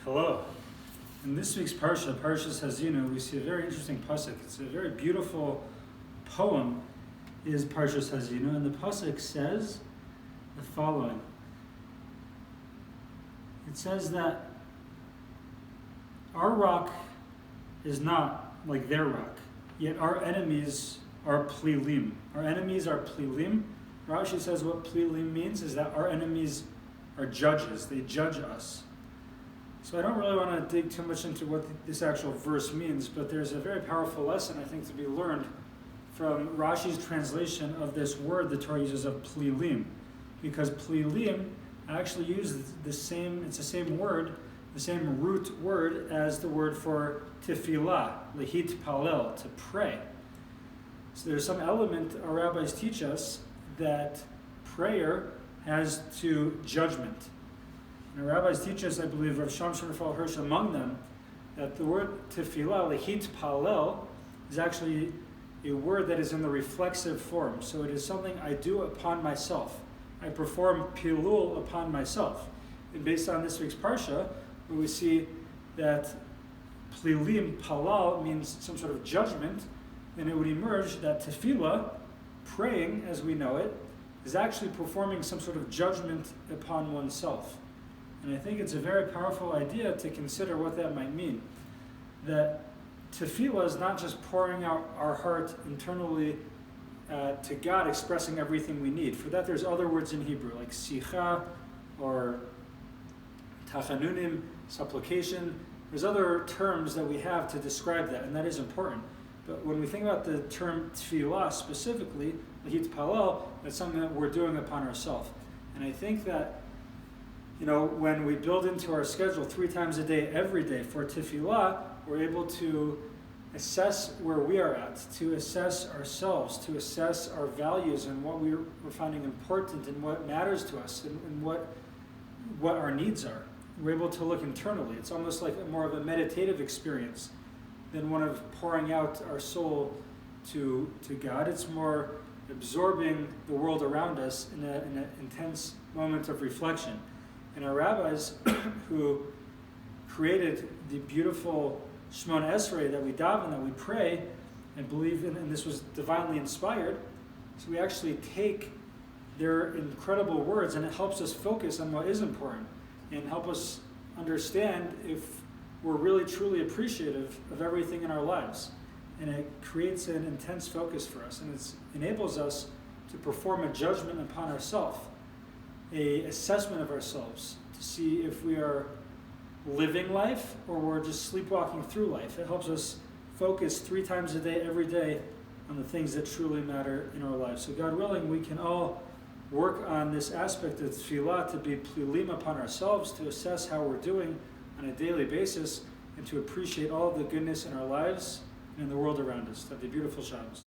Hello. In this week's Parshas Haazinu, we see a very interesting pasuk. It's a very beautiful poem, is Parshas Haazinu, and the pasuk says the following. It says that our rock is not like their rock, yet our enemies are plilim. Our enemies are plilim. Rashi says what plilim means is that our enemies are judges. They judge us. So I don't really want to dig too much into what this actual verse means, but there's a very powerful lesson, I think, to be learned from Rashi's translation of this word the Torah uses of plilim. Because plilim actually uses it's the same word, the same root word as the word for tefillah, lehit palel, to pray. So there's some element our rabbis teach us that prayer has to judgment. And the rabbis teach us, I believe, Rav Shamshon Raphael Hirsch among them, that the word tefillah, lehit palel, is actually a word that is in the reflexive form. So it is something I do upon myself. I perform pilul upon myself. And based on this week's parsha, where we see that plilim, palal, means some sort of judgment, then it would emerge that tefillah, praying as we know it, is actually performing some sort of judgment upon oneself. And I think it's a very powerful idea to consider what that might mean. That tefillah is not just pouring out our heart internally to God, expressing everything we need. For that, there's other words in Hebrew, like sicha or tachanunim, supplication. There's other terms that we have to describe that, and that is important. But when we think about the term tefillah specifically, lehit palel, that's something that we're doing upon ourselves. And I think that when we build into our schedule 3 times a day, every day for tefillah, we're able to assess where we are at, to assess ourselves, to assess our values and what we're finding important and what matters to us and what our needs are. We're able to look internally. It's almost like more of a meditative experience than one of pouring out our soul to God. It's more absorbing the world around us in an intense moment of reflection. And our rabbis who created the beautiful Shemona Esrei that we daven, that we pray and believe in, and this was divinely inspired, so we actually take their incredible words and it helps us focus on what is important and help us understand if we're really truly appreciative of everything in our lives. And it creates an intense focus for us, and it enables us to perform a judgment upon ourselves, a assessment of ourselves to see if we are living life or we're just sleepwalking through life. It helps us focus 3 times a day, every day, on the things that truly matter in our lives. So God willing, we can all work on this aspect of tefillah to be plilim upon ourselves, to assess how we're doing on a daily basis, and to appreciate all of the goodness in our lives and in the world around us. Have a beautiful Shabbos.